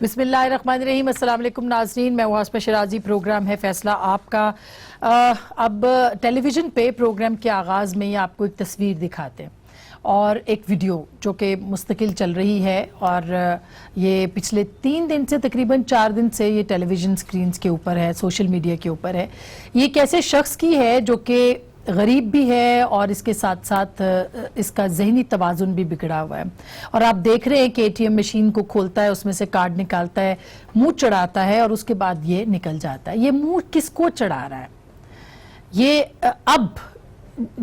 بسم اللہ الرحمن الرحیم۔ السلام علیکم ناظرین، میں واسپہ شرازی، پروگرام ہے فیصلہ آپ کا۔ اب ٹیلی ویژن پہ پروگرام کے آغاز میں ہی آپ کو ایک تصویر دکھاتے ہیں اور ایک ویڈیو جو کہ مستقل چل رہی ہے، اور یہ پچھلے 3 دن سے تقریباً 4 دن سے یہ ٹیلی ویژن سکرینز کے اوپر ہے، سوشل میڈیا کے اوپر ہے۔ یہ ایک ایسے شخص کی ہے جو کہ غریب بھی ہے اور اس کے ساتھ ساتھ اس کا ذہنی توازن بھی بگڑا ہوا ہے، اور آپ دیکھ رہے ہیں کہ ATM مشین کو کھولتا ہے، اس میں سے کارڈ نکالتا ہے، منہ چڑھاتا ہے اور اس کے بعد یہ نکل جاتا ہے۔ یہ منہ کس کو چڑھا رہا ہے؟ یہ اب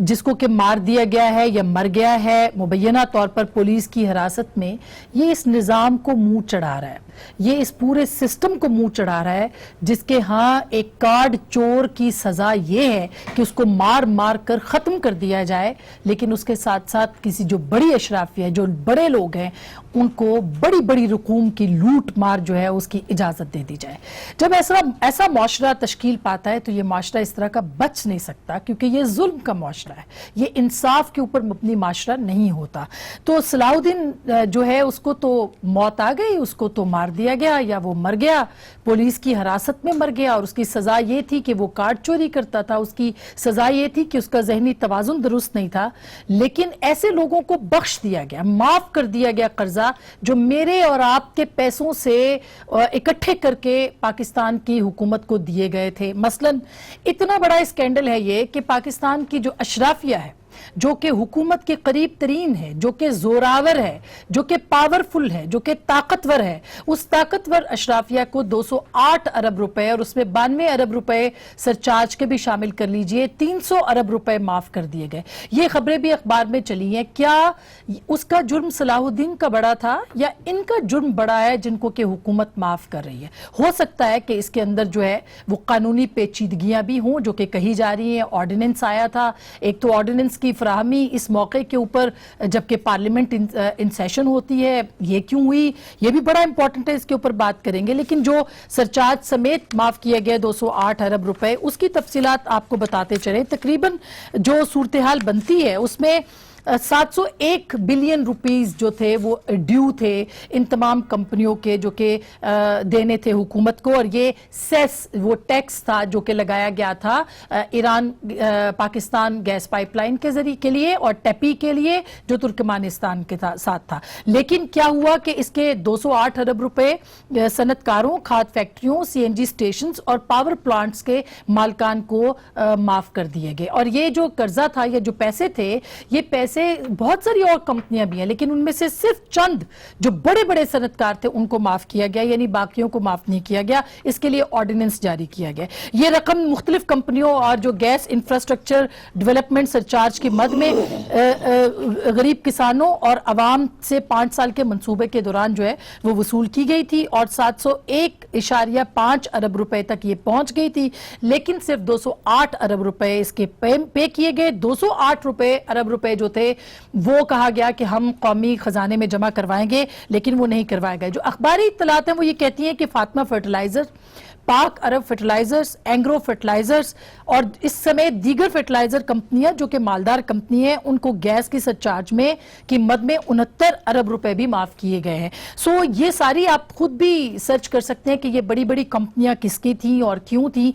جس کو کہ مار دیا گیا ہے یا مر گیا ہے مبینہ طور پر پولیس کی حراست میں، یہ اس نظام کو منہ چڑھا رہا ہے، یہ اس پورے سسٹم کو منہ چڑھا رہا ہے، جس کے ہاں ایک کارڈ چور کی سزا یہ ہے کہ اس کو مار مار کر ختم کر دیا جائے، لیکن اس کے ساتھ ساتھ کسی جو بڑی اشرافیہ، جو بڑے لوگ ہیں، ان کو بڑی بڑی رقوم کی لوٹ مار جو ہے اس کی اجازت دے دی جائے۔ جب ایسا معاشرہ تشکیل پاتا ہے تو یہ معاشرہ اس طرح کا بچ نہیں سکتا، کیونکہ یہ ظلم کا معاشرہ ہے، یہ انصاف کے اوپر مبنی معاشرہ نہیں ہوتا۔ تو صلاح الدین جو ہے اس کو تو موت آ گئی، اس کو تو مار دیا گیا یا وہ مر گیا، پولیس کی حراست میں مر گیا، اور اس کی سزا یہ تھی کہ وہ کارڈ چوری کرتا تھا، اس کی سزا یہ تھی کہ اس کا ذہنی توازن درست نہیں تھا، لیکن ایسے لوگوں کو بخش دیا گیا، معاف کر دیا گیا قرضہ جو میرے اور آپ کے پیسوں سے اکٹھے کر کے پاکستان کی حکومت کو دیے گئے تھے۔ مثلا اتنا بڑا اسکینڈل ہے یہ کہ پاکستان کی جو اشرافیہ ہے، جو کہ حکومت کے قریب ترین ہے، جو کہ زوراور ہے، جو کہ پاورفل ہے، جو کہ طاقتور ہے، اس طاقتور اشرافیہ کو 208 ارب روپے اور اس میں 92 ارب روپے سرچارج کے بھی شامل کر لیجئے، 300 ارب روپے معاف کر دیے گئے۔ یہ خبریں بھی اخبار میں چلی ہیں۔ کیا اس کا جرم صلاح الدین کا بڑا تھا یا ان کا جرم بڑا ہے جن کو کہ حکومت معاف کر رہی ہے؟ ہو سکتا ہے کہ اس کے اندر جو ہے وہ قانونی پیچیدگیاں بھی ہوں جو کہ کہی جا رہی ہیں۔ آرڈیننس آیا تھا، ایک تو آرڈیننس کی فراہمی اس موقع کے اوپر جبکہ پارلیمنٹ ان سیشن ہوتی ہے، یہ کیوں ہوئی، یہ بھی بڑا امپورٹنٹ ہے، اس کے اوپر بات کریں گے۔ لیکن جو سرچارج سمیت معاف کیا گیا 208 ارب روپے، اس کی تفصیلات آپ کو بتاتے چلیں۔ تقریباً جو صورتحال بنتی ہے اس میں 701 بلین روپیز جو تھے وہ ڈیو تھے ان تمام کمپنیوں کے، جو کہ دینے تھے حکومت کو، اور یہ سیس وہ ٹیکس تھا جو کہ لگایا گیا تھا Iran Pakistan gas pipeline کے ذریعے کے لیے اور ٹیپی کے لیے جو ترکمانستان کے ساتھ تھا۔ لیکن کیا ہوا کہ اس کے 208 ارب روپے صنعت کاروں، کھاد فیکٹریوں، CNG اسٹیشنز اور پاور پلانٹس کے مالکان کو معاف کر دیے گئے، اور یہ جو قرضہ تھا یا جو پیسے تھے، یہ پیسے بہت ساری اور کمپنیاں بھی ہیں لیکن ان میں سے صرف چند جو بڑے بڑے صنعت کار تھے ان کو معاف کیا گیا، یعنی باقیوں کو معاف نہیں کیا گیا۔ اس کے لیے آرڈیننس جاری کیا گیا۔ یہ رقم مختلف کمپنیوں اور جو گیس انفراسٹرکچر ڈیولپمنٹ سرچارج کی مد میں غریب کسانوں اور عوام سے 5 سال کے منصوبے کے دوران جو ہے وہ وصول کی گئی تھی، اور 701.5 ارب روپے تک یہ پہنچ گئی تھی، لیکن صرف 208 ارب روپے اس کے پے کیے گئے۔ 208 ارب روپے جو تھے وہ کہا گیا کہ ہم قومی خزانے میں جمع کروائیں گے، لیکن وہ نہیں کروائے گئے۔ جو اخباری اطلاعات ہیں وہ یہ کہتی ہیں کہ فاطمہ فرٹیلائزر، پاک عرب فرٹیلائزرز، اینگرو فرٹیلائزرز اور اس سمیت دیگر فرٹیلائزر کمپنیاں جو کہ مالدار کمپنی ہیں، ان کو گیس کی سرچارج میں کی مد میں 69 ارب روپے بھی معاف کیے گئے ہیں۔ یہ ساری آپ خود بھی سرچ کر سکتے ہیں کہ یہ بڑی بڑی کمپنیاں کس کی تھیں اور کیوں تھیں۔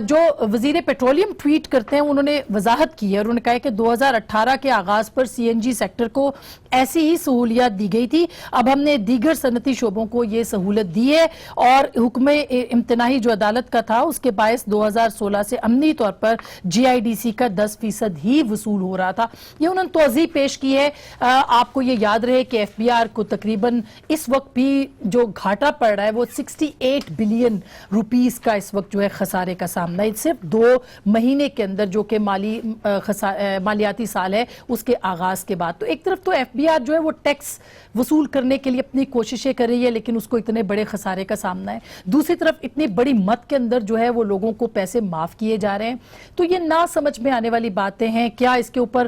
جو وزیر پیٹرولیم ٹویٹ کرتے ہیں انہوں نے وضاحت کی ہے اور انہوں نے کہا کہ 2018 کے آغاز پر CNG سیکٹر کو ایسی ہی سہولیات دی گئی تھی، اب ہم نے دیگر صنعتی شعبوں کو یہ سہولت دی ہے، اور حکم امتناعی جو عدالت کا تھا اس کے باعث 2016 سے عملی طور پر GIDC کا 10% ہی وصول ہو رہا تھا۔ یہ انہوں نے توضیح پیش کی ہے۔ آپ کو یہ یاد رہے کہ FBR کو تقریباً اس وقت بھی جو گھاٹا پڑ رہا ہے وہ 68 بلین روپیز کا اس وقت جو ہے خسارے کا سامنا ہے، صرف 2 مہینے کے اندر جو کہ مالیاتی سال ہے اس کے آغاز کے بعد۔ تو ایک طرف تو FBR جو ہے وہ ٹیکس وصول کرنے کے لیے اپنی کوششیں کر رہی ہے، لیکن اس کو اتنے بڑے خسارے کا سامنا ہے۔ دوسری طرف اتنی بڑی مت کے اندر جو ہے وہ لوگوں کو پیسے معاف کیے جا رہے ہیں. تو یہ نہ سمجھ میں آنے والی باتیں ہیں. کیا اس کے اوپر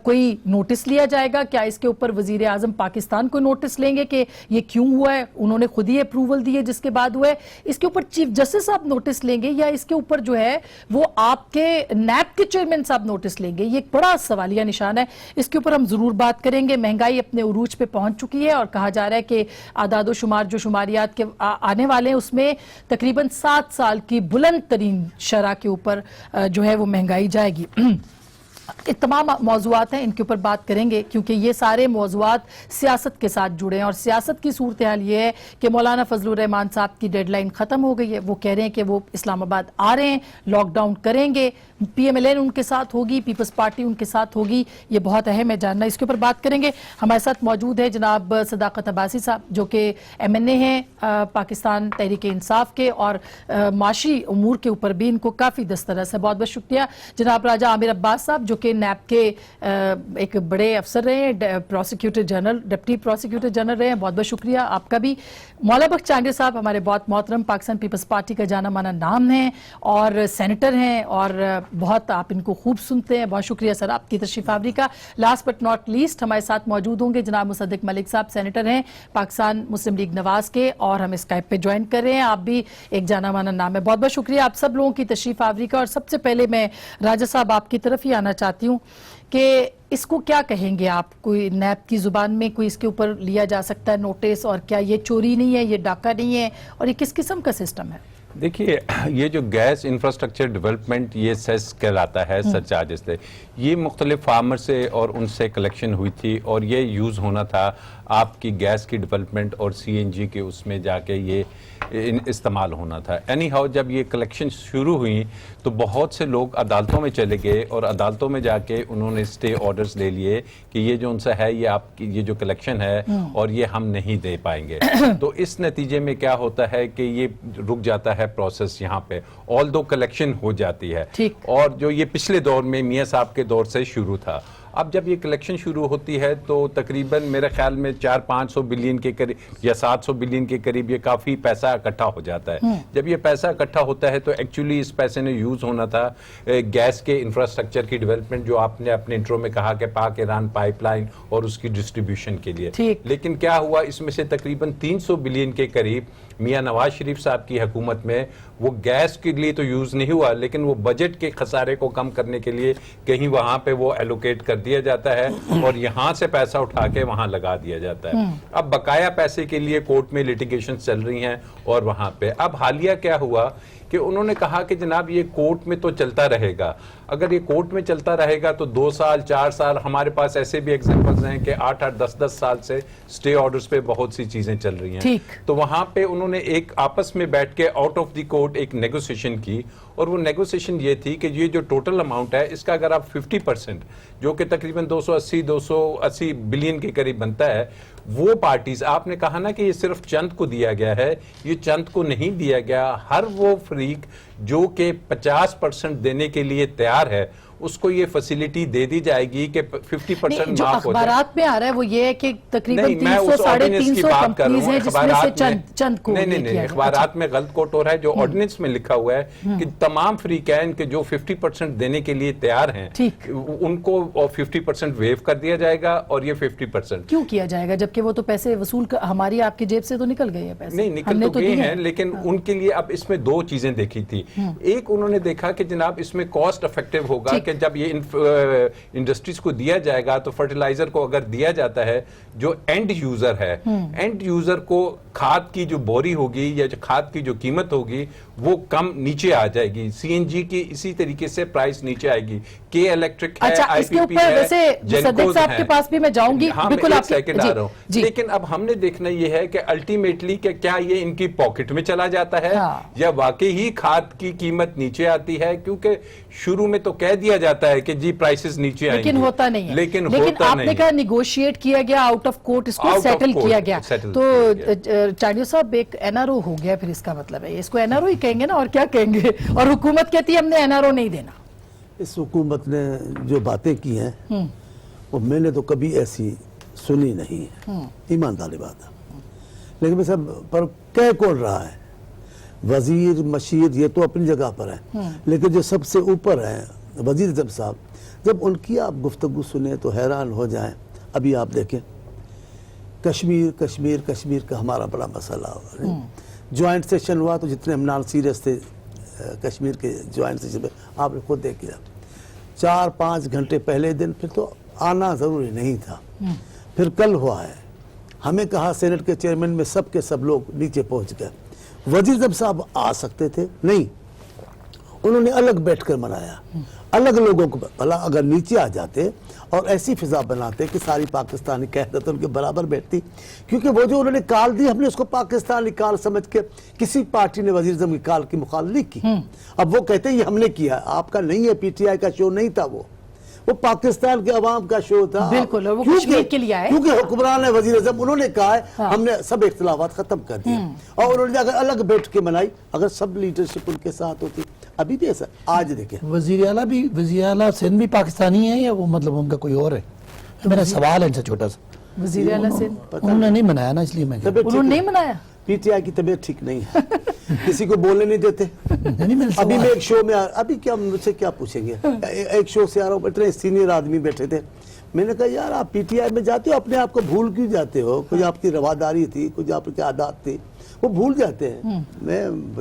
کوئی نوٹس لیا جائے گا؟ کیا اس کے اوپر وزیر اعظم پاکستان کو نوٹس لیں گے کہ یہ کیوں ہوا ہے؟ انہوں نے خود ہی اپروول دی ہے جس کے بعد ہوا ہے. اس کے اوپر چیف جسٹس صاحب نوٹس لیں گے یا اس کے اوپر جو ہے وہ آپ کے نیب کے چیئرمین صاحب نوٹس لیں گے؟ یہ ایک بڑا سوالیہ نشان ہے. اس کے اوپر ہم ضرور بات کریں گے. مہنگائی اپنے عروج پہ پہنچ چکی ہے اور کہا جا رہا ہے کہ اعداد و شمار جو شماریات کے آنے والے ہیں اس میں تقریباً 7 سال کی بلند ترین شرح کے اوپر جو ہے وہ مہنگائی جائے گی. تمام موضوعات ہیں، ان کے اوپر بات کریں گے کیونکہ یہ سارے موضوعات سیاست کے ساتھ جڑے ہیں اور سیاست کی صورتحال یہ ہے کہ مولانا فضل الرحمان صاحب کی ڈیڈ لائن ختم ہو گئی ہے. وہ کہہ رہے ہیں کہ وہ اسلام آباد آ رہے ہیں، لاک ڈاؤن کریں گے. پی ایم ایل این ان کے ساتھ ہوگی، پیپلز پارٹی ان کے ساتھ ہوگی. یہ بہت اہم ہے جاننا. اس کے اوپر بات کریں گے. ہمارے ساتھ موجود ہے جناب صداقت عباسی صاحب جو کہ ایم این اے ہیں پاکستان تحریک انصاف کے اور معاشی امور کے اوپر بھی ان کو کافی دسترس ہے. بہت بہت شکریہ. جناب راجہ عامر عباس صاحب جو کہ نیب کے ایک بڑے افسر رہے ہیں، prosecutor general, deputy prosecutor general رہے ہیں. بہت بہت شکریہ آپ کا بھی. مولا بخش چانڈے صاحب ہمارے بہت محترم پاکستان پیپلز پارٹی کا جانا مانا نام ہے اور سینیٹر ہیں اور بہت آپ ان کو خوب سنتے ہیں. بہت شکریہ سر آپ کی تشریف آوری کا. لاسٹ بٹ ناٹ لیسٹ ہمارے ساتھ موجود ہوں گے جناب مصدق ملک صاحب، سینیٹر ہیں پاکستان مسلم لیگ نواز کے اور ہم اسکائپ پہ جوائن کر رہے ہیں. آپ بھی ایک جانا مانا نام ہے. بہت بہت شکریہ آپ سب لوگوں کی تشریف آوری کا. اور سب سے پہلے میں راجہ صاحب آپ کی طرف ہی آنا چاہتی ہوں کہ اس کو کیا کہیں گے آپ؟ کوئی نیب کی زبان میں کوئی اس کے اوپر لیا جا سکتا ہے نوٹس؟ اور کیا یہ چوری نہیں ہے، یہ ڈاکہ نہیں ہے، اور یہ کس قسم کا سسٹم ہے؟ دیکھیے یہ جو گیس انفراسٹرکچر ڈیولپمنٹ یہ سیس کہلاتا ہے سر چارجز سے، یہ مختلف فارمر سے اور ان سے کلیکشن ہوئی تھی اور یہ یوز ہونا تھا آپ کی گیس کی ڈیولپمنٹ اور سی این جی کے اس میں جا کے یہ استعمال ہونا تھا. اینی ہاؤ جب یہ کلیکشن شروع ہوئی تو بہت سے لوگ عدالتوں میں چلے گئے اور عدالتوں میں جا کے انہوں نے اسٹے آرڈرز لے لیے کہ یہ جو ان سے ہے یہ آپ کی یہ جو کلیکشن ہے اور یہ ہم نہیں دے پائیں گے. تو اس نتیجے میں کیا ہوتا ہے کہ یہ رک جاتا ہے پروسیس یہاں پہ، آل دو کلیکشن ہو جاتی ہے. اور جو یہ پچھلے دور میں میاں صاحب کے دور سے شروع تھا. اب جب یہ کلیکشن شروع ہوتی ہے تو تقریباً میرے خیال میں 400-500 بلین کے قریب یا 700 بلین کے قریب یہ کافی پیسہ اکٹھا ہو جاتا ہے. جب یہ پیسہ اکٹھا ہوتا ہے تو ایکچولی اس پیسے نے یوز ہونا تھا گیس کے انفراسٹرکچر کی ڈیولپمنٹ جو آپ نے اپنے انٹرو میں کہا کہ پاک ایران پائپ لائن اور اس کی ڈسٹریبیوشن کے لیے. لیکن کیا ہوا اس میں سے تقریباً 300 بلین کے قریب میاں نواز شریف صاحب کی حکومت میں وہ گیس کے لیے تو یوز نہیں ہوا لیکن وہ بجٹ کے خسارے کو کم کرنے کے لیے کہیں وہاں پہ وہ ایلوکیٹ کر دیا جاتا ہے اور یہاں سے پیسہ اٹھا کے وہاں لگا دیا جاتا ہے. اب بقایا پیسے کے لیے کورٹ میں لیٹیگیشن چل رہی ہیں اور وہاں پہ اب حالیہ کیا ہوا کہ انہوں نے کہا کہ جناب یہ کورٹ میں تو چلتا رہے گا. اگر یہ کورٹ میں چلتا رہے گا تو 2 سال 4 سال ہمارے پاس ایسے بھی ایگزامپلز ہیں کہ 8-8 10-10 سال سے سٹے آرڈرز پہ بہت سی چیزیں چل رہی ہیں. تو وہاں پہ انہوں نے ایک آپس میں بیٹھ کے آؤٹ آف دی کورٹ ایک نیگوسیشن کی اور وہ نیگوسیشن یہ تھی کہ یہ جو ٹوٹل اماؤنٹ ہے اس کا اگر آپ 50% جو کہ تقریباً 280 بلین کے قریب بنتا ہے وہ پارٹیز، آپ نے کہا نا کہ یہ صرف چند کو دیا گیا ہے، یہ چند کو نہیں دیا گیا. ہر وہ فریق جو کہ 50% دینے کے لیے تیار ہے اس کو یہ فیسیلیٹی دے دی جائے گی کہ 50% جو معاف ہو جائے. اخبارات میں آ رہا ہے وہ یہ ہے کہ تقریباً 300-350 کمپنیز ہیں جس میں سے چند کو نہیں اخبارات میں غلط کوٹ ہو رہا ہے. جو آرڈیننس میں لکھا ہوا ہے کہ تمام فریقین کے جو 50% دینے کے لیے تیار ہیں ان کو 50% ویو کر دیا جائے گا. اور یہ 50% کیوں کیا جائے گا جبکہ وہ تو پیسے وصول ہماری آپ کی جیب سے تو نکل گئے ہیں پیسے؟ نہیں نکل تو گئے ہیں لیکن ان کے لیے اب اس میں 2 چیزیں دیکھی تھی. ایک انہوں نے دیکھا کہ جناب اس میں کاسٹ افیکٹو ہوگا کہ جب یہ انڈسٹریز کو دیا جائے گا تو فرٹیلائزر کو اگر دیا جاتا ہے جو اینڈ یوزر ہے، اینڈ یوزر کو کھاد کی جو بوری ہوگی یا جو کھاد کی جو قیمت ہوگی وہ کم نیچے آ جائے گی. سی این جی کی اسی طریقے سے پرائس نیچے آئے گی. کے الیکٹرک ہے، آئی پی پی ہے، صدیق صاحب کے پاس بھی میں جاؤں گی. بالکل آپ سیکنڈ آ رہا ہوں. لیکن اب ہم نے دیکھنا یہ ہے کہ الٹیمیٹلی کہ کیا یہ ان کی پاکٹ میں چلا جاتا ہے یا واقعی ہی کھاد کی قیمت نیچے آتی ہے. کیونکہ شروع میں تو کہہ دیا جاتا ہے کہ جی پرائسز نیچے آئیں گے لیکن ہوتا نہیں ہے. لیکن آپ نے کہا نیگوشیٹ کیا گیا، آؤٹ آف کورٹ اس کو سیٹل کیا گیا. تو چانڈیو صاحب ایک این آر او ہو گیا پھر اس کا مطلب ہے اس کو این آر او ہی کہیں گے نا، اور کیا کہیں گے؟ اور حکومت کہتی ہے ہم نے این آر او نہیں دینا. اس حکومت نے جو باتیں کی ہیں وہ میں نے تو کبھی ایسی سنی نہیں ہے، ایمانداری بات ہے. لیکن میں سب پر کہہ کون رہا ہے؟ وزیر مشیر یہ تو اپنی جگہ پر ہیں، لیکن جو سب سے اوپر ہیں وزیر اعظم صاحب، جب ان کی آپ گفتگو سنیں تو حیران ہو جائیں. ابھی آپ دیکھیں کشمیر کا ہمارا بڑا مسئلہ ہوا، جوائنٹ سیشن ہوا تو جتنے ہم نان سیریس تھے کشمیر کے جوائنٹ سیشن میں، آپ نے خود دیکھ لیا 4-5 گھنٹے پہلے دن پھر تو آنا ضروری نہیں تھا. پھر کل ہوا ہے، ہمیں کہا سینٹ کے چیئرمین میں سب کے سب لوگ نیچے پہنچ گئے. وزیر اعظم صاحب آ سکتے تھے، نہیں، انہوں نے الگ بیٹھ کر منایا. الگ لوگوں کو اگر نیچے آ جاتے اور ایسی فضا بناتے کہ ساری پاکستانی قیادت ان کے برابر بیٹھتی، کیونکہ وہ جو انہوں نے کال دی ہم نے اس کو پاکستانی کال سمجھ کے، کسی پارٹی نے وزیر اعظم کی کال کی مخالفت کی. اب وہ کہتے ہیں یہ ہم نے کیا، آپ کا نہیں ہے، پی ٹی آئی کا شو نہیں تھا، وہ پاکستان کے عوام کا شو تھا. بالکل، وہ کشمیر کے لیے آئے کیونکہ حکمران وزیر اعظم انہوں نے کہا ہے ہم نے سب اختلافات ختم کر دیے، اور انہوں نے اگر الگ بیٹھ کے منائی، اگر سب لیڈرشپ ان کے ساتھ ہوتی. ابھی بھی ایسا آج دیکھیں وزیر اعلیٰ سندھ بھی پاکستانی ہے یا وہ مطلب ان کا کوئی اور ہے؟ میرا سوال ہے ان سے چھوٹا سا. وزیر اعلیٰ سندھ انہوں نے نہیں منایا نا، اس لیے میں انہوں نے نہیں منایا. پی ٹی آئی کی طبیعت ٹھیک نہیں ہے، کسی کو بولنے نہیں دیتے. ابھی میں ایک شو میں ابھی کیا مجھ سے کیا پوچھیں گے، ایک شو سے آ رہا ہوں، اتنے سینئر آدمی بیٹھے تھے. میں نے کہا یار آپ پی ٹی آئی میں جاتے ہو اپنے آپ کو بھول کیوں جاتے ہو؟ کچھ آپ کی رواداری تھی، کچھ آپ کی عادات تھی، وہ بھول جاتے ہیں.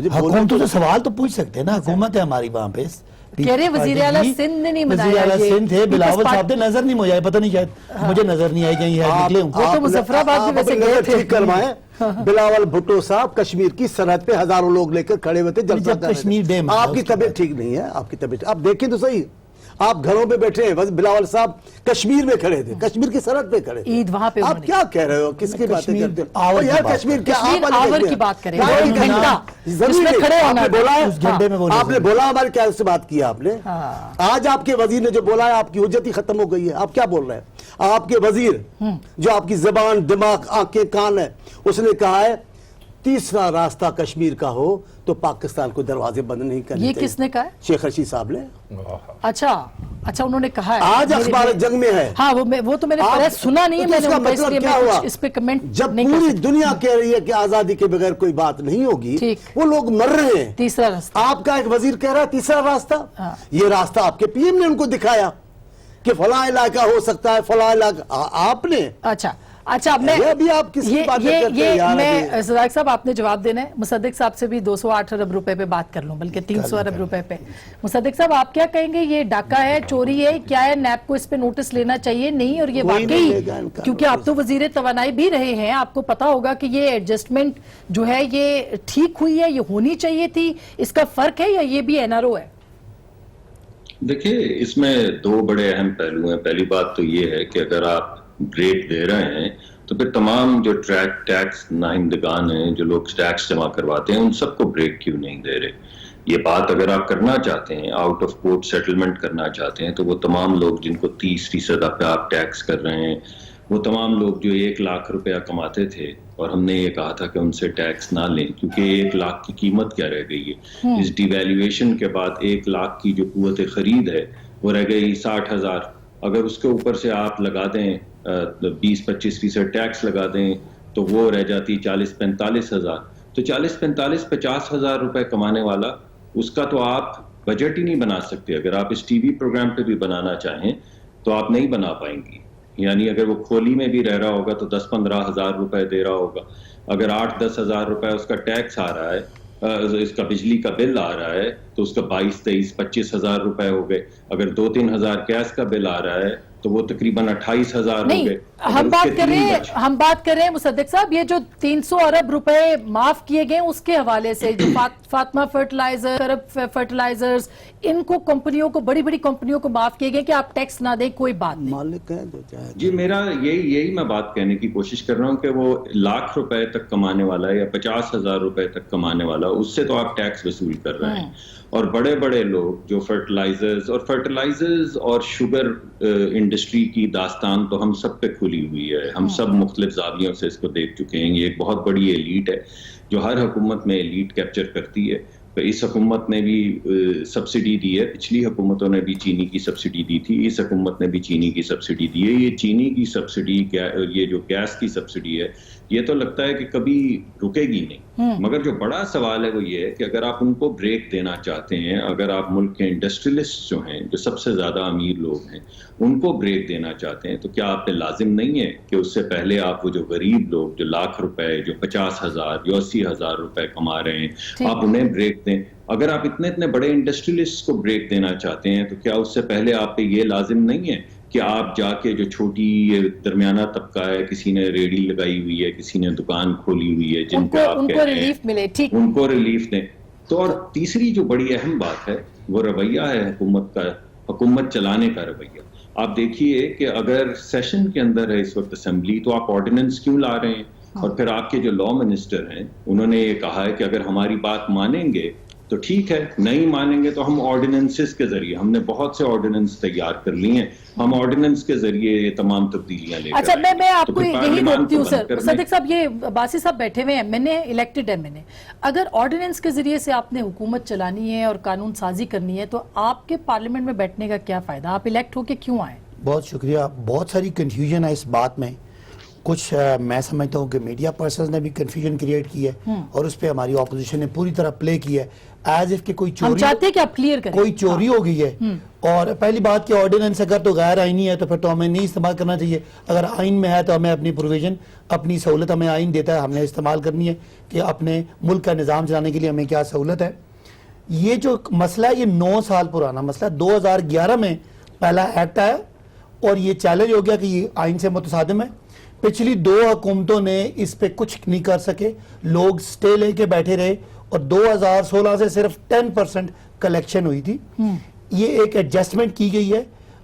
حکومتوں سے سوال تو پوچھ سکتے ہیں نا، حکومت ہے ہماری وہاں پہ. کہہ رہے وزیر اعلیٰ سندھ نے نہیں منایا. وزیر اعلیٰ سندھ تھے، بلاول صاحب نے نظر نہیں مجھے پتہ نہیں، شاید مجھے نظر نہیں آئی کہیں ہے نکلے ہوں. وہ تو مظفر آباد بھی ویسے گئے تھے. ٹھیک کروائیں. بلاول بھٹو صاحب کشمیر کی سرحد پہ ہزاروں لوگ لے کر کھڑے ہوئے تھے جلسہ کر رہے تھے. آپ کی طبیعت ٹھیک نہیں ہے، آپ کی طبیعت آپ دیکھیں تو صحیح، آپ گھروں پہ بیٹھے ہیں، بلاول صاحب کشمیر میں کھڑے تھے، کشمیر کی سرحد پہ کھڑے تھے. عید وہاں پہ آپ کیا کہہ رہے ہو، کس کی باتیں کرتے ہو یار؟ کشمیر کیا آور کی بات کریں، آپ نے بولا ہماری کیا اس سے بات کی آپ نے؟ آج آپ کے وزیر نے جو بولا ہے آپ کی حجت ہی ختم ہو گئی ہے. آپ کیا بول رہے ہیں؟ آپ کے وزیر جو آپ کی زبان دماغ آنکھیں کان ہے، اس نے کہا ہے تیسرا راستہ کشمیر کا ہو تو پاکستان کو دروازے بند نہیں کرنے. یہ کس نے کہا ہے؟ شیخ رشید صاحب نے. اچھا انہوں نے کہا ہے. آج اخبار جنگ میں ہے. ہاں وہ تو میں نے سنا نہیں ہے، میں نے اس پہ کمنٹ جب پوری دنیا کہہ رہی ہے کہ آزادی کے بغیر کوئی بات نہیں ہوگی، وہ لوگ مر رہے ہیں. تیسرا راستہ آپ کا ایک وزیر کہہ رہا ہے تیسرا راستہ. یہ راستہ آپ کے پی ایم نے ان کو دکھایا کہ فلاں علاقہ ہو سکتا ہے، فلاں علاقہ آپ نے. اچھا میں صداق صاحب آپ نے جواب دینا ہے. مصدق صاحب سے بھی 208 ارب روپے پہ بات کر لوں، بلکہ 300 ارب روپے پہ. مصدق صاحب آپ کیا کہیں گے، یہ ڈاکہ ہے، چوری ہے، کیا ہے؟ نیب کو اس پہ نوٹس لینا چاہیے نہیں؟ اور یہ واقعی کیونکہ آپ تو وزیر توانائی بھی رہے ہیں، آپ کو پتا ہوگا کہ یہ ایڈجسٹمنٹ جو ہے یہ ٹھیک ہوئی ہے، یہ ہونی چاہیے تھی، اس کا فرق ہے یا یہ بھی این آر او ہے؟ دیکھیے اس میں دو بڑے اہم پہلو ہیں. پہلی بات تو یہ ہے کہ اگر آپ بریک دے رہے ہیں تو پھر تمام جو ٹیکس ناہندگان ہیں، جو لوگ ٹیکس جمع کرواتے ہیں، ان سب کو بریک کیوں نہیں دے رہے؟ یہ بات اگر آپ کرنا چاہتے ہیں، آؤٹ آف کورٹ سیٹلمنٹ کرنا چاہتے ہیں، تو وہ تمام لوگ جن کو 30% پہ آپ ٹیکس کر رہے ہیں، وہ تمام لوگ جو 1 لاکھ روپیہ کماتے تھے، اور ہم نے یہ کہا تھا کہ ان سے ٹیکس نہ لیں کیونکہ 1 لاکھ کی قیمت کیا رہ گئی ہے؟ اس ڈی ویلیویشن کے بعد 1 لاکھ کی جو قوت خرید ہے وہ رہ گئی 60,000. اگر اس کے اوپر سے آپ لگا دیں 20-25% ٹیکس لگا دیں تو وہ رہ جاتی 40-45,000. تو 40-45-50,000 روپے کمانے والا، اس کا تو آپ بجٹ ہی نہیں بنا سکتے. اگر آپ اس ٹی وی پروگرام پہ بھی بنانا چاہیں تو آپ نہیں بنا پائیں گی. یعنی اگر وہ کھولی میں بھی رہ رہا ہوگا تو 10-15,000 روپے دے رہا ہوگا. اگر 8-10,000 روپے اس کا ٹیکس آ رہا ہے، اس کا بجلی کا بل آ رہا ہے، تو اس کا 22-23-25,000 روپے ہو گئے. اگر 2-3 ہزار گیس کا بل آ رہا ہے تو وہ تقریباً 28,000 ہو گئے. ہم بات کر رہے ہیں مصدق صاحب، یہ جو 300 ارب روپے معاف کیے گئے اس کے حوالے سے، جو فاطمہ فرٹیلائزرز، ان کو کمپنیوں کو، بڑی بڑی کمپنیوں کو معاف کیے گئے کہ آپ ٹیکس نہ دیں، کوئی بات نہیں. مالک ہیں جو چاہے. جی میرا یہی میں بات کہنے کی کوشش کر رہا ہوں کہ وہ 1 لاکھ روپے تک کمانے والا یا 50,000 روپے تک کمانے والا، اس سے تو آپ ٹیکس وصول کر رہے ہیں. اور بڑے بڑے لوگ جو فرٹیلائزرز اور شوگر انڈسٹری کی داستان تو ہم سب پہ کھلی ہوئی ہے. ہم سب مختلف زاویوں سے اس کو دیکھ چکے ہیں. یہ ایک بہت بڑی ایلیٹ ہے جو ہر حکومت میں ایلیٹ کیپچر کرتی ہے. اس حکومت نے بھی سبسڈی دی ہے، پچھلی حکومتوں نے بھی چینی کی سبسڈی دی تھی، اس حکومت نے بھی چینی کی سبسڈی دی ہے. یہ چینی کی سبسڈی، یہ جو گیس کی سبسڈی ہے، یہ تو لگتا ہے کہ کبھی رکے گی نہیں. مگر جو بڑا سوال ہے وہ یہ ہے کہ اگر آپ ان کو بریک دینا چاہتے ہیں, اگر آپ ملک کے انڈسٹریلسٹ جو ہیں, جو سب سے زیادہ امیر لوگ ہیں, ان کو بریک دینا چاہتے ہیں, تو کیا آپ پہ لازم نہیں ہے کہ اس سے پہلے آپ وہ جو غریب لوگ جو لاکھ روپے, جو 50,000 یا 80,000 روپے کما رہے ہیں, آپ انہیں بریک دیں. اگر آپ اتنے بڑے انڈسٹریلسٹ کو بریک دینا چاہتے ہیں, تو کیا اس سے پہلے آپ پہ یہ لازم نہیں ہے کہ آپ جا کے جو چھوٹی درمیانہ طبقہ ہے, کسی نے ریڑھی لگائی ہوئی ہے, کسی نے دکان کھولی ہوئی ہے, جن پہ آپ کہتے ہیں ملے, ٹھیک, ان کو ریلیف دیں. تو اور تیسری جو بڑی اہم بات ہے وہ رویہ ہے حکومت کا, حکومت چلانے کا رویہ. آپ دیکھیے کہ اگر سیشن کے اندر ہے اس وقت اسمبلی, تو آپ آرڈیننس کیوں لا رہے ہیں؟ اور پھر آپ کے جو لا منسٹر ہیں انہوں نے یہ کہا ہے کہ اگر ہماری بات مانیں گے تو ٹھیک ہے, نہیں مانیں گے تو ہم آرڈیننسز کے ذریعے, ہم نے بہت سے آرڈیننس تیار کر لی ہیں, ہم آرڈیننس کے ذریعے یہ تمام تبدیلیاں لے کر اچھا میں آپ کو یہی روکتی ہوں سر. سر صدیق صاحب, یہ باسی صاحب بیٹھے ہوئے ہیں, میں نے الیکٹڈ ہے, میں نے, اگر آرڈیننس کے ذریعے سے آپ نے حکومت چلانی ہے اور قانون سازی کرنی ہے, تو آپ کے پارلیمنٹ میں بیٹھنے کا کیا فائدہ؟ آپ الیکٹ ہو کے کیوں آئے؟ بہت شکریہ. بہت ساری کنفیوژن ہے اس بات میں. کچھ میں سمجھتا ہوں کہ میڈیا پرسنز نے بھی کنفیوژن کریٹ کی ہے, اور اس پہ ہماری اپوزیشن نے پوری طرح پلے کی ہے ایز اف کہ کوئی چوری, ہم چاہتے ہیں کہ آپ کلیئر کریں, کوئی چوری ہو گئی ہے. اور پہلی بات کہ آرڈیننس اگر تو غیر آئینی ہے تو پھر تو ہمیں نہیں استعمال کرنا چاہیے. اگر آئین میں ہے تو ہمیں اپنی پروویژن, اپنی سہولت ہمیں آئین دیتا ہے, ہم نے استعمال کرنی ہے کہ اپنے ملک کا نظام چلانے کے لیے ہمیں کیا سہولت ہے. یہ جو مسئلہ ہے یہ 9 سال پرانا مسئلہ, 2011 میں پہلا ایکٹ آیا اور یہ چیلنج ہو گیا کہ یہ آئین سے متصادم ہے. پچھلی 2 حکومتوں نے اس پہ کچھ نہیں کر سکے, لوگ سٹے لے کے بیٹھے رہے, اور 2016 سے صرف 10% کلیکشن ہوئی تھی. یہ ایک ایڈجسٹمنٹ کی گئی ہے.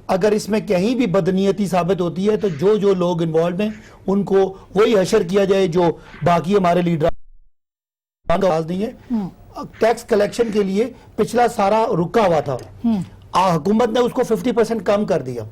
اگر اس میں کہیں بھی بدنیتی ثابت ہوتی ہے تو جو لوگ انوالوڈ ہیں ان کو وہی حشر کیا جائے جو باقی ہمارے لیڈر آواز نہیں ہے. ٹیکس کلیکشن کے لیے پچھلا سارا رکا ہوا تھا, حکومت نے اس کو 50% کم کر دیا.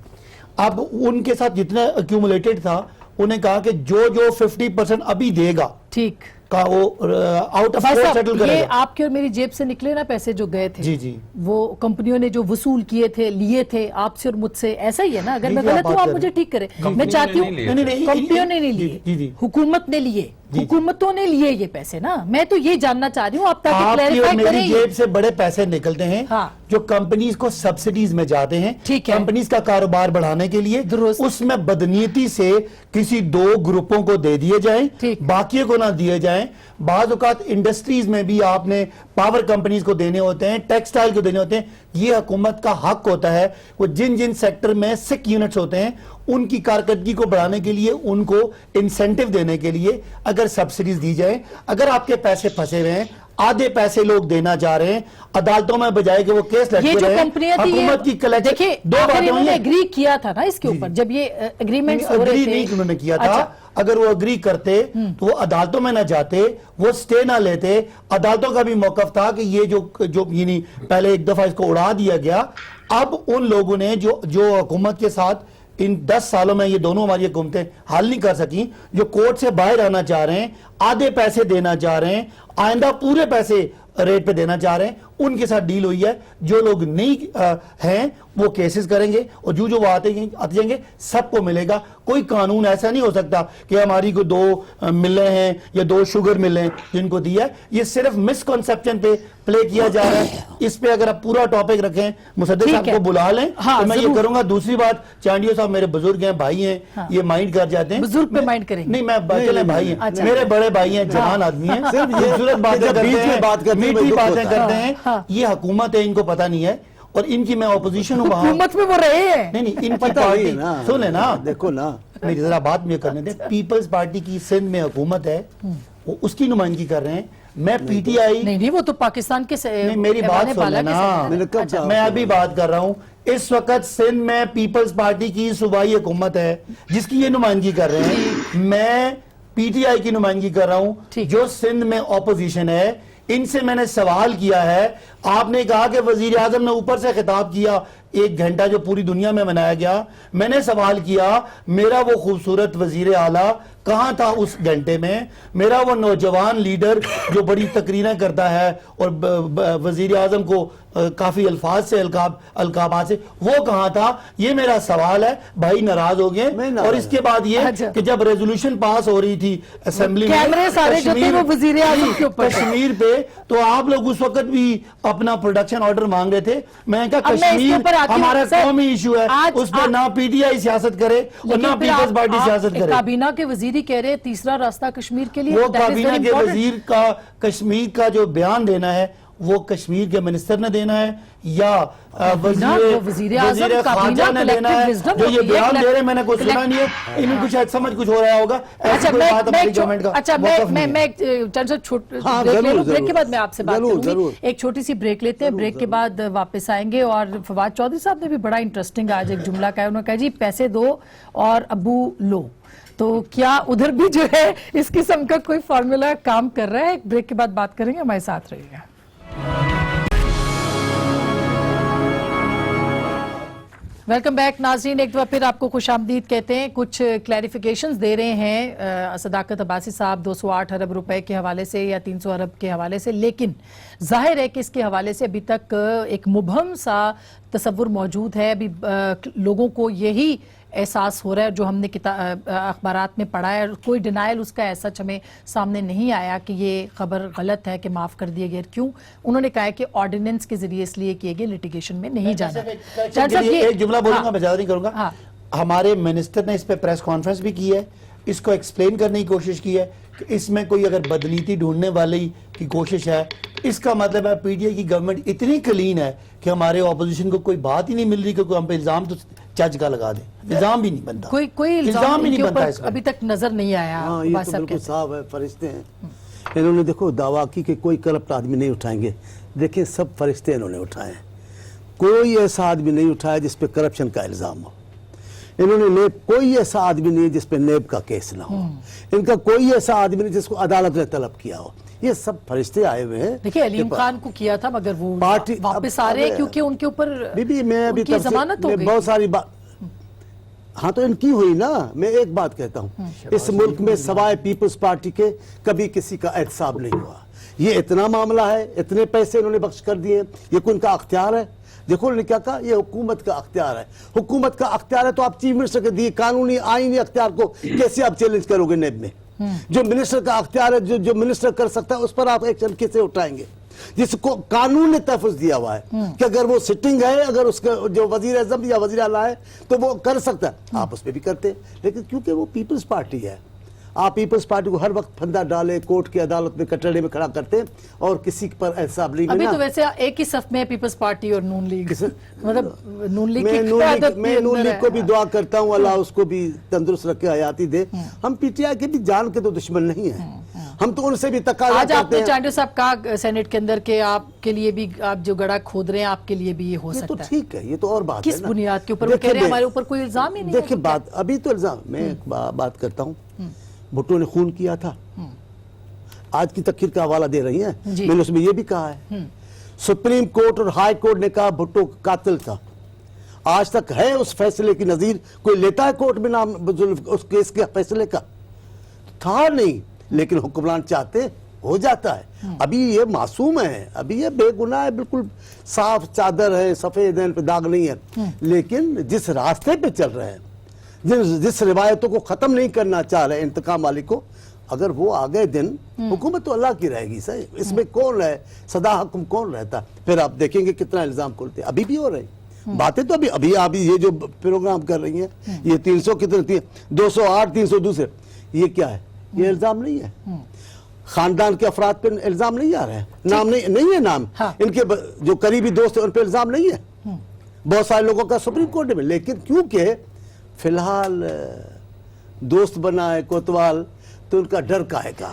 اب ان کے ساتھ جتنا ایکیومولیٹڈ تھا انہیں کہا کہ جو 50% ابھی دے گا, ٹھیک, کا وہ آؤٹ آف کورٹ سیٹل کرے یہ گا. آپ کے اور میری جیب سے نکلے نا پیسے جو گئے تھے, جی جی, وہ کمپنیوں نے جو وصول کیے تھے, لیے تھے آپ سے اور مجھ سے, ایسا ہی ہے نا؟ اگر میں غلط ہوں آپ مجھے ٹھیک کریں. میں چاہتی ہوں, کمپنیوں نے نہیں لیے, حکومت نے لیے, حکومتوں نے لیے یہ پیسے نا. میں تو یہ جاننا چاہ رہی ہوں آپ تاکہ کلیریفائی کریں. میری جیب سے بڑے پیسے نکلتے ہیں جو کمپنیز کو سبسڈیز میں جاتے ہیں, کمپنیز کا کاروبار بڑھانے کے لیے, اس میں بدنیتی سے کسی 2 گروپوں کو دے دیے جائیں, باقیوں کو نہ دیے جائیں. بعض اوقات انڈسٹریز میں بھی آپ نے پاور کمپنیز کو دینے ہوتے ہیں, ٹیکسٹائل کو دینے ہوتے ہیں. یہ حکومت کا حق ہوتا ہے, وہ جن سیکٹر میں سک یونٹس ہوتے ہیں ان کی کارکردگی کو بڑھانے کے لیے, ان کو انسینٹیو دینے کے لیے اگر سبسڈیز دی جائیں. اگر آپ کے پیسے پھنسے ہوئے ہیں, آدھے پیسے لوگ دینا چاہ رہے ہیں عدالتوں میں بجائے کہ وہ کیس لڑتے رہے, یہ جو کمپنیاں تھی, حکومت کی کلیکشن, دیکھیں 2 باتیں انہوں نے ایگری کیا تھا نا اس کے اوپر, جب یہ ایگریمنٹس ہو رہے تھے. نہیں انہوں نے کیا تھا, اگر وہ اگری کرتے تو وہ عدالتوں میں نہ جاتے, وہ سٹے نہ لیتے. عدالتوں کا بھی موقف تھا کہ یہ جو یعنی پہلے ایک دفعہ اس کو اڑا دیا گیا. اب ان لوگوں نے جو حکومت کے ساتھ ان 10 سالوں میں یہ دونوں ہماری حکومتیں حل نہیں کر سکیں, جو کورٹ سے باہر آنا چاہ رہے ہیں, آدھے پیسے دینا چاہ رہے ہیں, آئندہ پورے پیسے ریٹ پہ دینا چاہ رہے ہیں, ان کے ساتھ ڈیل ہوئی ہے. جو لوگ نہیں ہیں وہ کیسز کریں گے, اور جو وہ آتے جائیں گے سب کو ملے گا. کوئی قانون ایسا نہیں ہو سکتا کہ ہماری کو 2 ملیں ہیں یا 2 شوگر ملیں جن کو دیا ہے. یہ صرف مسکنسپشن پہ پلے کیا جا رہا ہے. اس پہ اگر آپ پورا ٹاپک رکھیں, مصدق صاحب کو بلا لیں تو میں یہ کروں گا. دوسری بات, چانڈیو صاحب میرے بزرگ ہیں, بھائی ہیں, یہ مائنڈ کر جاتے ہیں. بزرگ پہ مائنڈ کریں نہیں, میں چلے بھائی ہیں, میرے بڑے بھائی ہیں, جوان آدمی ہیں, خوبصورت باتیں کرتے ہیں, میٹھی باتیں کرتے ہیں. یہ حکومت ہے, ان کو پتہ نہیں ہے, اور ان کی میں اپوزیشن ہوں. حکومت میں وہ رہے ہیں. نہیں, ان کی پارٹی سنیں نا, دیکھو نا, میری ذرا بات میں کرنے دیں. پیپلز پارٹی کی سندھ میں حکومت ہے, وہ اس کی نمائندگی کر رہے ہیں. میں پی ٹی آئی نہیں, وہ تو پاکستان کے میری بات سنیں نا, میں ابھی بات کر رہا ہوں. اس وقت سندھ میں پیپلز پارٹی کی صوبائی حکومت ہے جس کی یہ نمائندگی کر رہے ہیں. میں پی ٹی آئی کی نمائندگی کر رہا ہوں جو سندھ میں اپوزیشن ہے. ان سے میں نے سوال کیا ہے, آپ نے کہا کہ وزیر اعظم نے اوپر سے خطاب کیا, ایک گھنٹہ جو پوری دنیا میں منایا گیا، میں نے سوال کیا میرا وہ خوبصورت وزیر اعلیٰ کہاں تھا اس گھنٹے میں، میرا وہ نوجوان لیڈر جو بڑی تقریریں کرتا ہے اور وزیر اعظم کو کافی الفاظ سے القابات سے، وہ کہاں تھا؟ یہ میرا سوال ہے۔ بھائی ناراض ہو گئے، اور اس کے بعد یہ کہ جب ریزولوشن پاس ہو رہی تھی اسمبلی میں کیمرے سارے جو تھے وہ وزیر اعظم کے اوپر کشمیر پہ، تو آپ لوگ اس وقت بھی اپنا پروڈکشن آرڈر مانگ رہے تھے۔ میں کہا اب میں اس کے کشمیر اوپر آتی ہوں ہمارا سر، قومی ایشو ہے، اس پہ نہ پی ٹی آئی سیاست کرے اور نہ پیپلز پارٹی سیاست کرے۔ کابینہ کے وزیر ہی کہہ رہے تیسرا راستہ کشمیر کے لیے، وہ کابینہ کے وزیر کا کشمیر کا جو بیان دینا ہے وہ کشمیر کے منسٹر نے دینا ہے یا وزیر خارجہ نے دینا ہے؟ جو یہ بیان دے رہے ہیں میں نے کچھ سنا نہیں ہے، انہیں کچھ سمجھ کچھ ہو رہا ہوگا۔ ایسی کوئی بات ہماری گورنمنٹ کا موقف نہیں ہے۔ میں چند سا بریک کے بعد میں آپ سے بات کروں گی، ایک چھوٹی سی بریک لیتے ہیں، بریک کے بعد واپس آئیں گے۔ اور فواد چودھری صاحب نے بھی بڑا انٹرسٹنگ آج ایک جملہ کہا، انہوں نے کہا جی پیسے دو اور ابو لو، تو کیا ادھر بھی جو ہے اس قسم کا کوئی فارمولا کام کر رہا ہے؟ ایک بریک کے بعد بات کریں گے، ہمارے ساتھ رہیے گا۔ ویلکم بیک ناظرین، ایک دفعہ پھر آپ کو خوش آمدید کہتے ہیں۔ کچھ کلیریفیکیشنز دے رہے ہیں صداقت عباسی صاحب 208 ارب روپے کے حوالے سے یا 300 ارب کے حوالے سے، لیکن ظاہر ہے کہ اس کے حوالے سے ابھی تک ایک مبہم سا تصور موجود ہے۔ ابھی لوگوں کو یہی احساس ہو رہا ہے جو ہم نے اخبارات میں پڑھا ہے، کوئی ڈینائل اس کا ایسا ہمیں سامنے نہیں آیا کہ یہ خبر غلط ہے کہ معاف کر دیے گئے۔ کیوں؟ انہوں نے کہا ہے کہ آرڈیننس کے ذریعے اس لیے کیے گئے، لیٹیگیشن میں نہیں جانا۔ ایک جملہ بولوں گا، میں زیادہ نہیں کروں گا۔ ہمارے منسٹر نے اس پہ پریس کانفرنس بھی کی ہے، اس کو ایکسپلین کرنے کی کوشش کی ہے کہ اس میں کوئی اگر بدنیتی ڈھونڈنے والی کی کوشش ہے، اس کا مطلب ہے پی ٹی آئی کی گورنمنٹ اتنی کلین ہے کہ ہمارے اپوزیشن کو کوئی بات ہی نہیں مل رہی کہ کوئی ہم پہ الزام تو چج کا لگا دیں، الزام بھی نہیں بنتا، کوئی الزام بھی نہیں بنتا اس کا، ابھی تک نظر نہیں آیا۔ ہاں یہ تو بالکل صاف ہے، فرشتے ہیں۔ انہوں نے دیکھو دعویٰ کی کہ کوئی کرپٹ آدمی نہیں اٹھائیں گے، دیکھیں سب فرشتے انہوں نے اٹھائے ہیں، کوئی ایسا آدمی نہیں اٹھایا جس پہ کرپشن کا الزام ہو۔ انہوں نے نیب، کوئی ایسا آدمی نہیں جس پہ نیب کا کیس نہ ہو، ان کا کوئی ایسا آدمی نہیں جس کو عدالت نے طلب کیا ہو، یہ سب فرشتے آئے ہوئے ہیں۔ دیکھیں علیم خان کو کیا تھا مگر وہ واپس آ رہے ہیں کیونکہ ان کے اوپر میں ابھی ضمانت ہو گئی، بہت ساری بات۔ ہاں تو ان کی ہوئی نا۔ میں ایک بات کہتا ہوں، اس ملک میں سوائے پیپلز پارٹی کے کبھی کسی کا احتساب نہیں ہوا۔ یہ اتنا معاملہ ہے، اتنے پیسے انہوں نے بخش کر دیے، یہ کوئی ان کا اختیار ہے؟ دیکھو انہوں نے کیا کہا، یہ حکومت کا اختیار ہے۔ حکومت کا اختیار ہے تو آپ چیف منسٹر کے دیے قانونی آئینی اختیار کو کیسے آپ چیلنج کرو گے نیب میں؟ جو منسٹر کا اختیار ہے، جو منسٹر کر سکتا ہے، اس پر آپ ایکشن کیسے اٹھائیں گے؟ جس کو قانون نے تحفظ دیا ہوا ہے کہ اگر وہ سٹنگ ہے، اگر اس کا جو وزیر اعظم یا وزیر اعلیٰ ہے تو وہ کر سکتا ہے، آپ اس پہ بھی کرتے ہیں۔ لیکن کیونکہ وہ پیپلز پارٹی ہے، آپ پیپلز پارٹی کو ہر وقت پھندا ڈالے، کورٹ کی عدالت میں کٹڑے میں کھڑا کرتے ہیں اور کسی پر احتساب نہیں ابھی ملنا۔ تو ویسے ایک ہی صف میں ہے پیپلز پارٹی اور نون لیگ، مطلب نون لیگ میں نون لیگ کو بھی دعا کرتا ہوں اللہ اس کو بھی تندرست رکھے، حیاتی دے۔ ہم پی ٹی آئی کے بھی جان کے تو دشمن نہیں ہیں، ہم تو ان سے بھی تقاضا آج آپ کرتے نے ہیں۔ چانڈیو صاحب کہا سینٹ کے اندر کہ آپ کے لیے بھی، آپ جو گڑھا کھود رہے ہیں آپ کے لیے بھی یہ ہو یہ تو سکتا ہے۔ ٹھیک ہے، یہ تو اور بات ہے کس نا۔ بنیاد کے اوپر وہ کہہ رہے ہیں ہمارے اوپر کوئی الزام ہی نہیں ہے؟ دیکھیں بات ابھی تو الزام، میں ایک بات کرتا ہوں، بھٹو نے خون کیا تھا، آج کی تقریر کا حوالہ دے رہی ہیں، میں نے اس میں یہ بھی کہا ہے سپریم کورٹ اور ہائی کورٹ نے کہا بھٹو قاتل تھا۔ آج تک ہے اس فیصلے کی نظیر کوئی لیتا ہے کورٹ میں نام اس کیس کے فیصلے کا؟ تھا نہیں، لیکن حکمران چاہتے ہو جاتا ہے۔ ابھی یہ معصوم ہے، ابھی یہ بے گناہ ہے، بالکل صاف چادر ہے، سفید ہے، ان پہ داغ نہیں ہے، لیکن جس راستے پہ چل رہے ہیں، جس روایتوں کو ختم نہیں کرنا چاہ رہے انتقام والی کو، اگر وہ آگے دن، حکومت تو اللہ کی رہے گی، صحیح، اس میں کون رہے، سدا حکم کون رہتا؟ پھر آپ دیکھیں گے کتنا الزام کھولتے ہیں، ابھی بھی ہو رہے ہیں باتیں تو ابھی یہ جو پروگرام کر رہی ہیں، یہ 300 کتنے 208 300 دوسرے، یہ کیا ہے؟ یہ الزام نہیں ہے، خاندان کے افراد پہ الزام نہیں آ رہے ہیں، نام نہیں ہے، نام ان کے جو قریبی دوست ہیں ان پہ الزام نہیں ہے، بہت سارے لوگوں کا سپریم کورٹ میں، لیکن کیونکہ فی الحال دوست بنا ہے کوتوال تو ان کا ڈر کاہے گا۔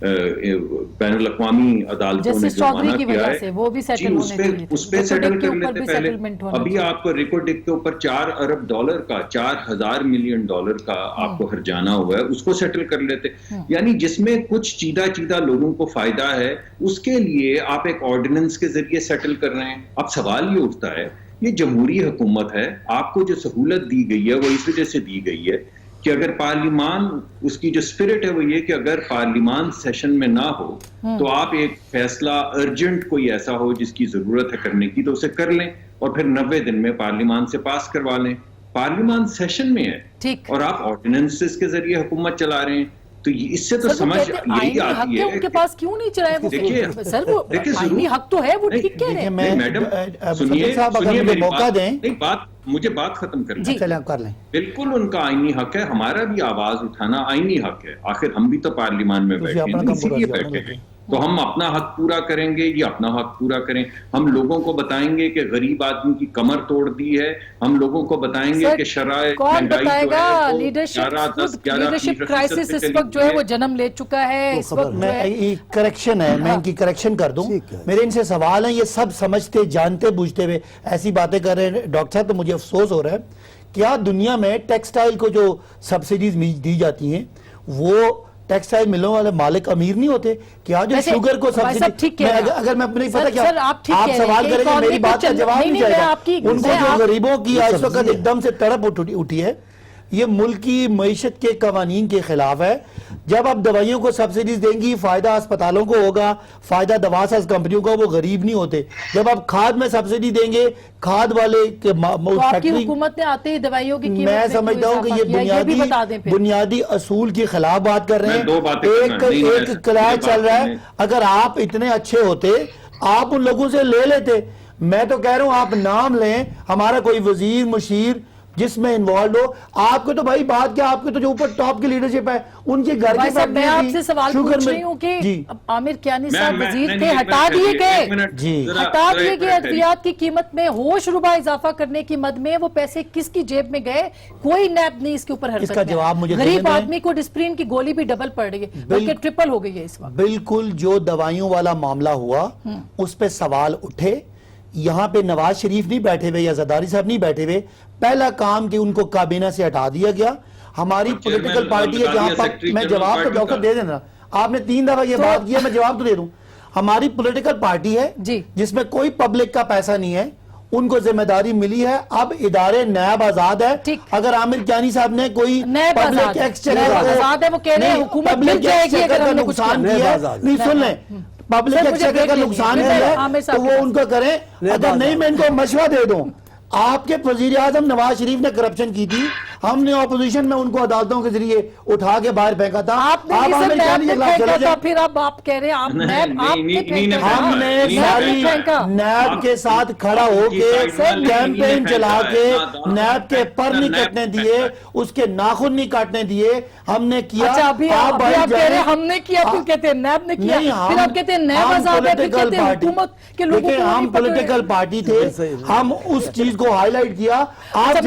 بین الاقوامی عدالتوں نے جسٹس جو چودھری منع کی کیا وجہ ہے سے وہ بھی سیٹل ہونے چاہیے، اس پہ سیٹل کر لیتے پہلے. سیٹلمنٹ ہونا ابھی آپ کو ریکارڈ کے اوپر $4 ارب کا $4,000 ملین کا آپ کو ہرجانہ ہوا ہے، اس کو سیٹل کر لیتے. یعنی جس میں کچھ چیدہ لوگوں کو فائدہ ہے اس کے لیے آپ ایک آرڈیننس کے ذریعے سیٹل کر رہے ہیں. اب سوال یہ اٹھتا ہے، یہ جمہوری حکومت ہے، آپ کو جو سہولت دی گئی ہے وہ اس وجہ سے دی گئی ہے کہ اگر پارلیمان، اس کی جو اسپرٹ ہے وہ یہ کہ اگر پارلیمان سیشن میں نہ ہو تو آپ ایک فیصلہ ارجنٹ کوئی ایسا ہو جس کی ضرورت ہے کرنے کی تو اسے کر لیں اور پھر 90 دن میں پارلیمان سے پاس کروا لیں. پارلیمان سیشن میں ہے اور آپ آرڈیننسز کے ذریعے حکومت چلا رہے ہیں، تو اس سے تو سمجھ یہی آتی ہے ان کے پاس کیوں نہیں چلائے وہ؟ دیکھیے سر وہ آئینی حق تو ہے، وہ ٹھیک کہہ رہے ہیں. میڈم سنیے مجھے موقع دیں، مجھے بات ختم کریں. چلیں آپ کر لیں. بالکل ان کا آئینی حق ہے، ہمارا بھی آواز اٹھانا آئینی حق ہے. آخر ہم بھی تو پارلیمان میں بیٹھے ہیں، اسی لیے بیٹھے ہیں. تو ہم اپنا حق پورا کریں گے، یہ اپنا حق پورا کریں. ہم لوگوں کو بتائیں گے کہ غریب آدمی کی کمر توڑ دی ہے، ہم لوگوں کو بتائیں گے کہ شرائط کون بتائے گا؟ لیڈرشپ کرائسس اس وقت جو ہے وہ جنم لے چکا ہے. اس وقت میں کریکشن ہے، میں ان کی کریکشن کر دوں. میرے ان سے سوال ہیں، یہ سب سمجھتے جانتے بوجھتے ہوئے ایسی باتیں کر رہے ہیں ڈاکٹر صاحب. تو مجھے افسوس ہو رہا ہے کیا دنیا میں ٹیکسٹائل کو جو سبسڈیز دی جاتی ہیں وہ ٹیکسٹائل ملوں والے مالک امیر نہیں ہوتے؟ کیا جو شوگر کو سبسڈی، اگر میں اپنی پتہ کیا آپ سوال کریں گے میری بات کا جواب نہیں جائے گا. ان کو جو غریبوں کی اس وقت ایک دم سے تڑپ اٹھی ہے، یہ ملک کی معیشت کے قوانین کے خلاف ہے. جب آپ دوائیوں کو سبسڈیز دیں گی فائدہ اسپتالوں کو ہوگا، فائدہ دوا ساز کمپنیوں کو، وہ غریب نہیں ہوتے. جب آپ کھاد میں سبسڈی دیں گے، کھاد والے آپ کی حکومت نے آتے ہی دوائیوں کی قیمت میں سمجھتا ہوں کہ یہ بنیادی اصول کے خلاف بات کر رہے ہیں. ایک کلاس چل رہا ہے، اگر آپ اتنے اچھے ہوتے آپ ان لوگوں سے لے لیتے. میں تو کہہ رہا ہوں آپ نام لیں، ہمارا کوئی وزیر مشیر جس میں انوالڈ ہو. آپ کو تو بھائی بات کیا، آپ کے تو جو اوپر ٹاپ کی لیڈرشپ ہے ان کے گھر کے میں آپ سے سوال پوچھ رہی ہوں کہ عامر کیانی صاحب وزیر تھے، ہٹا دیے گئے ادویات کی قیمت میں ہوش ربا اضافہ کرنے کی مد میں وہ پیسے کس کی جیب میں گئے؟ کوئی نیب نہیں اس کے اوپر حرکت. اس کا جواب مجھے غریب آدمی کو ڈسپرین کی گولی بھی ڈبل پڑ رہی ہے، بلکہ ٹرپل ہو گئی ہے اس وقت. بالکل جو دوائیوں والا معاملہ ہوا اس پہ سوال اٹھے. یہاں پہ نواز شریف نہیں بیٹھے ہوئے یا زرداری صاحب نہیں بیٹھے ہوئے. پہلا کام کہ ان کو کابینہ سے ہٹا دیا گیا. ہماری پولیٹیکل پارٹی ہے جہاں پر میں جواب تو ڈاکٹر دے دینا، آپ نے 3 دفعہ یہ بات کیا، میں جواب تو دے دوں. ہماری پولیٹیکل پارٹی ہے جس میں کوئی پبلک کا پیسہ نہیں ہے، ان کو ذمہ داری ملی ہے. اب ادارے نیب آزاد ہے. اگر عامر کیانی صاحب نے کوئی پبلک نقصان کیا ہے، نہیں سن لیں، پبلک ایکسچیکر کا نقصان ہے تو وہ ان کو کریں. اگر نہیں میں ان کو مشورہ دے دوں، آپ کے وزیر اعظم نواز شریف نے کرپشن کی تھی، ہم نے اپوزیشن میں ان کو عدالتوں کے ذریعے اٹھا کے باہر پھینکا تھا. پھر اب آپ کہہ رہے ہیں ہم نے ساری نیب کے ساتھ کھڑا ہو کے کیمپین چلا کے نیب کے پر نہیں کٹنے دیے، اس کے ناخن نہیں کاٹنے دیے. ہم نے کیا. ہم نے کیا کیوں کہتے ہیں نیب نے کیا؟ پھر آپ کہتے ہیں نیب آزاد ہے، پھر کہتے ہیں حکومت کے لوگوں کو. ہم پولیٹیکل پارٹی تھے، ہم اس چیز کو ہائی لائٹ کیا. آپ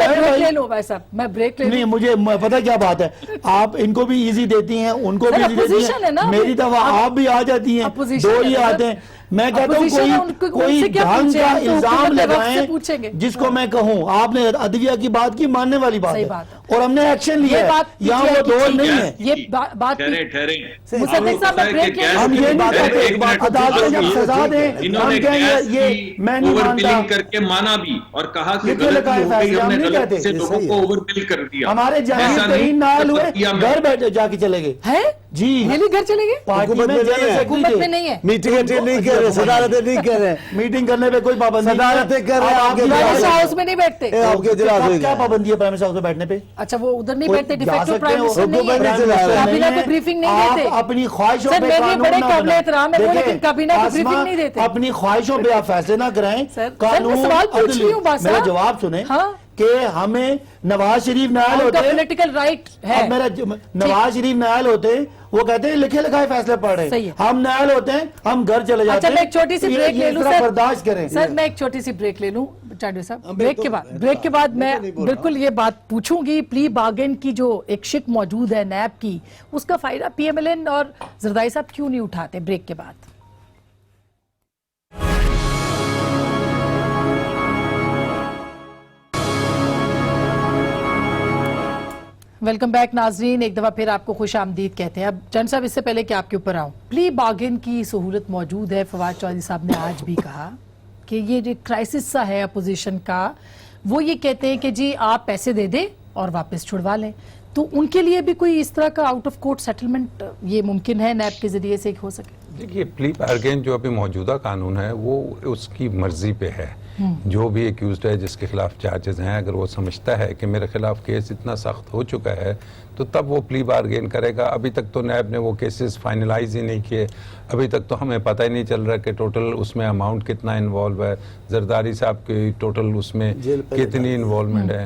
میں بریک نہیں، مجھے پتا کیا بات ہے، آپ ان کو بھی ایزی دیتی ہیں، ان کو بھی ایزی دیتی ہیں، میری دفعہ آپ بھی آ جاتی ہیں، دو ہی آتے ہیں. میں کہتا ہوں کوئی ڈھنگ کا الزام لگائیں جس کو میں کہوں. آپ نے ادویہ کی بات کی، ماننے والی بات ہے، اور ہم نے ایکشن لیا ہے. یہاں وہ دور نہیں ہے. یہ بات ہم یہ بات کرتے ہیں عدالتیں جب سزا دیں ہم کہیں گے یہ میں نہیں مانتا کر کے مانا بھی اور کہا کہ ہم نہیں کہتے. ہمارے جہاں نال ہوئے گھر بیٹھے جا کے چلے گئے. جی گھر چلے گئے، پارٹی میں حکومت میں نہیں ہے. میٹنگ نہیں کر رہے، صدارتیں نہیں کر رہے، میٹنگ کرنے پہ کوئی پابندی صدارتیں کر رہے ہیں. پرائم ہاؤس میں نہیں بیٹھتے. کیا پابندی ہے پرائم ہاؤس میں بیٹھنے پہ؟ اچھا وہ ادھر نہیں بیٹھتے، ڈیفیکٹو پرائم منسٹر نہیں ہے، کابینہ کو بریفنگ نہیں دیتے. اپنی خواہشوں پہ بڑے قابل احترام ہے وہ، لیکن کابینہ کو بریفنگ نہیں دیتے. اپنی خواہشوں پہ آپ فیصلے نہ کریں. قانون میرا جواب سنیں کہ ہمیں نواز شریف نائل ہوتے، پولیٹیکل رائٹ ہے، میرا نواز شریف نائل ہوتے وہ کہتے ہیں لکھے لکھائے فیصلے پڑھ رہے صحیح ہیں, ہے. ہم نائل ہوتے ہیں, ہم گھر چلے جاتے اچھا ہیں. میں ایک چھوٹی سی یہ بریک لے لوں ذرا سر, برداشت کریں. سر میں ایک چھوٹی سی بریک لے لوں چاڈوی صاحب, بریک کے بعد میں بالکل یہ بات پوچھوں گی, پلی بارگین کی جو ایک شک موجود ہے نیب کی, اس کا فائدہ پی ایم ایل این اور زرداری صاحب کیوں نہیں اٹھاتے؟ بریک کے بعد. ویلکم بیک ناظرین, ایک دفعہ پھر آپ کو خوش آمدید کہتے ہیں. اب چند صاحب اس سے پہلے کہ آپ کے اوپر آؤں, پلی بارگین کی سہولت موجود ہے. فواد چودھری صاحب نے آج بھی کہا کہ یہ جو کرائسس سا ہے اپوزیشن کا, وہ یہ کہتے ہیں کہ جی آپ پیسے دے دیں اور واپس چھڑوا لیں. تو ان کے لیے بھی کوئی اس طرح کا آؤٹ آف کورٹ سیٹلمنٹ یہ ممکن ہے نیب کے ذریعے سے ہو سکے؟ دیکھیے پلی بارگین جو ابھی موجودہ قانون ہے وہ اس کی مرضی پہ ہے. جو بھی ایکیوزڈ ہے جس کے خلاف چارجز ہیں, اگر وہ سمجھتا ہے کہ میرے خلاف کیس اتنا سخت ہو چکا ہے تو تب وہ پلی بارگین کرے گا. ابھی تک تو نیب نے وہ کیسز فائنلائز ہی نہیں کیے. ابھی تک تو ہمیں پتہ ہی نہیں چل رہا کہ ٹوٹل اس میں اماؤنٹ کتنا انوالو ہے, زرداری صاحب کی ٹوٹل اس میں کتنی انوالومنٹ ہے.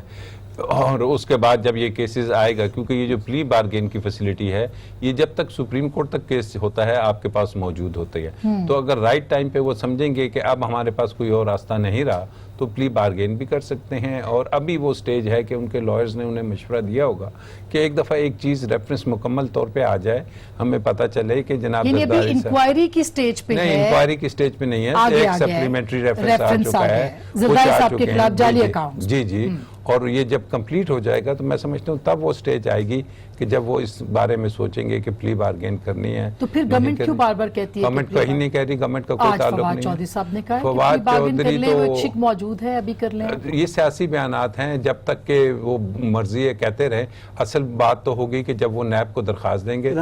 اور اس کے بعد جب یہ کیسز آئے گا, کیونکہ یہ جو پلی بارگین کی فیسلٹی ہے یہ جب تک سپریم کورٹ تک کیس ہوتا ہے آپ کے پاس موجود ہوتے ہیں. تو اگر رائٹ ٹائم پہ وہ سمجھیں گے کہ اب ہمارے پاس کوئی اور راستہ نہیں رہا تو پلی بارگین بھی کر سکتے ہیں. اور ابھی وہ سٹیج ہے کہ ان کے لائرز نے انہیں مشورہ دیا ہوگا کہ ایک دفعہ ایک چیز ریفرنس مکمل طور پہ آ جائے, ہمیں پتہ چلے کہ جناب یعنی ابھی زرداری صاحب انکوائری کی سٹیج پہ ہے, نہیں انکوائری کی سٹیج پہ نہیں ہے, ایک سپلیمنٹری ریفرنس آ چکا ہے, زرداری صاحب کے خلاف جعلی اکاؤنٹ. جی جی, اور یہ جب کمپلیٹ ہو جائے گا تو میں سمجھتا ہوں تب وہ سٹیج آئے گی کہ جب وہ اس بارے میں سوچیں گے کہ پلی بارگین کرنی ہے. تو پھر گورنمنٹ کیوں بار بار کہتی ہے؟ گورنمنٹ کہیں نہیں کہہ رہی, گورنمنٹ کا کوئی تعلق نہیں. فواد چودھری صاحب نے کہا فواد چودھری تو شک موجود ہے, ابھی کر لیں. یہ سیاسی بیانات ہیں, جب تک کہ وہ مرضی ہے کہتے رہیں. اصل بات تو ہوگی کہ جب وہ نیب کو درخواست دیں گے,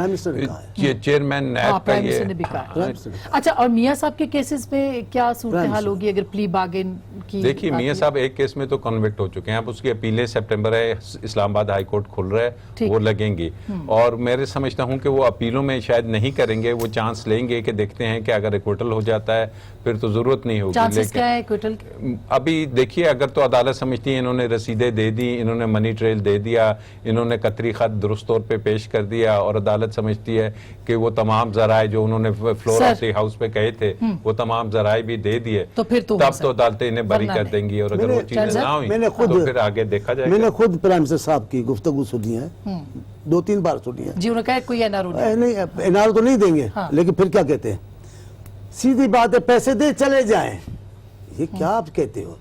چیئرمین نیب کا یہ. اچھا, اور میاں صاحب کے کیسز میں کیا صورتحال ہوگی اگر پلی بارگین کی؟ دیکھیے میاں صاحب ایک کیس میں تو کنوکٹ ہو چکے ہیں, اب اس کی اپیلیں سپٹمبر ہے, اسلام آباد ہائی کورٹ کھل رہا ہے, وہ لگیں گی. اور میں سمجھتا ہوں کہ وہ اپیلوں میں شاید نہیں کریں گے, وہ چانس لیں گے کہ دیکھتے ہیں کہ اگر ایکویٹل ہو جاتا ہے پھر تو ضرورت نہیں ہوگی. چانسز کیا ہے ایکویٹل؟ ابھی دیکھیے اگر تو عدالت سمجھتی ہے انہوں نے رسیدیں دے دی, انہوں نے منی ٹریل دے دیا, انہوں نے قطری خط درست طور پہ پیش کر دیا, اور عدالت سمجھتی ہے کہ وہ تمام ذرائع جو انہوں نے فلور آف دی ہاؤس پہ کہے تھے وہ تمام ذرائع بھی دے دیے, تو پھر تو تب تو عدالتیں انہیں بری کر دیں گی. اور اگر وہ چیزیں نہ ہوئی تو پھر آگے دیکھا جائے گا. میں نے خود پرائم منسٹر صاحب کی گفتگو سنی ہے, 2-3 بار سنی ہے. جی انہوں نے کہا کوئی این آر او نہیں, این آر او تو نہیں دیں گے, لیکن پھر کیا کہتے ہیں, سیدھی بات ہے پیسے دے چلے جائیں. یہ کیا آپ کہتے ہو؟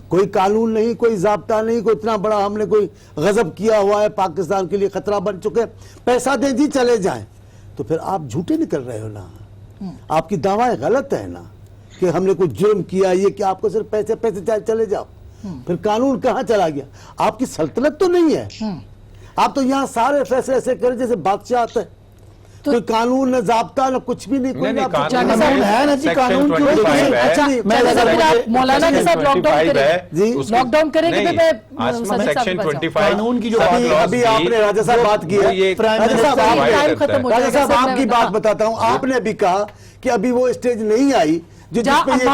کوئی قانون نہیں, کوئی ضابطہ نہیں, کوئی اتنا بڑا ہم نے کوئی غضب کیا ہوا ہے, پاکستان کے لیے خطرہ بن چکے, پیسہ دیں جی چلے جائیں. تو پھر آپ جھوٹے نکل رہے ہو نا, آپ کی دعویٰ غلط ہے نا کہ ہم نے کوئی جرم کیا, یہ کہ آپ کو صرف پیسے چلے جاؤ. پھر قانون کہاں چلا گیا؟ آپ کی سلطنت تو نہیں ہے, آپ تو یہاں سارے فیصلے ایسے کریں جیسے بادشاہ آتا ہے. کوئی قانون نہ ضابطہ نہ کچھ بھی نہیں, کوئی قانون ہے نا جی, قانون مولانا کے ساتھ لاک ڈاؤن کریں گے. قانون کی جو ابھی آپ نے راجہ صاحب بات کی ہے, راجہ صاحب آپ کی بات بتاتا ہوں, آپ نے بھی کہا کہ ابھی وہ اسٹیج نہیں آئی جو جس پہ یہ,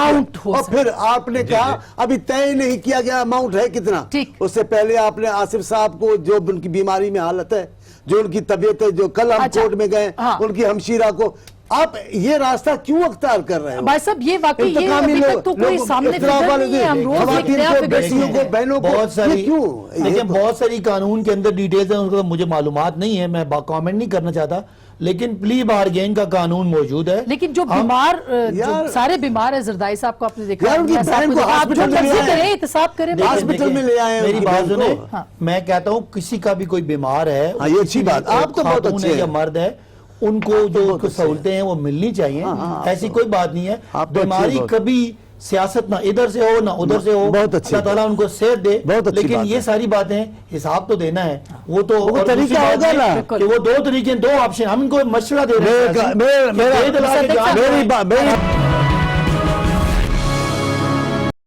اور پھر آپ نے کہا ابھی طے نہیں کیا گیا اماؤنٹ ہے کتنا. اس سے پہلے آپ نے آصف صاحب کو جو ان کی بیماری میں حالت ہے, جو ان کی طبیعت ہے, جو کل ہم کورٹ میں گئے ان کی ہمشیرہ کو, آپ یہ راستہ کیوں اختیار کر رہے ہو؟ بھائی صاحب یہ واقعی یہ ابھی تک تو کوئی سامنے فکر نہیں ہے, ہم روز ایک نیا فکر بہنوں کو دیکھیں بہت ساری قانون کے اندر ڈیٹیلز ہیں, ان کو مجھے معلومات نہیں ہے, میں کامنٹ نہیں کرنا چاہتا, لیکن پلی بارگین کا قانون موجود ہے. لیکن جو بیمار, سارے بیمار ہیں, زرداری صاحب کو آپ نے دیکھا, احتساب کریں, ہاسپٹل میں لے آئے. میری بات سنیں, میں کہتا ہوں کسی کا بھی کوئی بیمار ہے, یہ اچھی بات, آپ تو بہت اچھے ہیں, یا مرد ہے, ان کو جو سہولتیں ہیں وہ ملنی چاہیے, ایسی کوئی بات نہیں ہے. بیماری کبھی سیاست نہ ادھر سے ہو نہ ادھر سے ہو, اللہ تعالیٰ ان کو صحت دے, لیکن یہ ساری باتیں حساب تو دینا ہے. وہ تو طریقہ ہوگا نا کہ وہ 2 طریقے, 2 آپشن, ہم ان کو مشورہ دے رہے ہیں.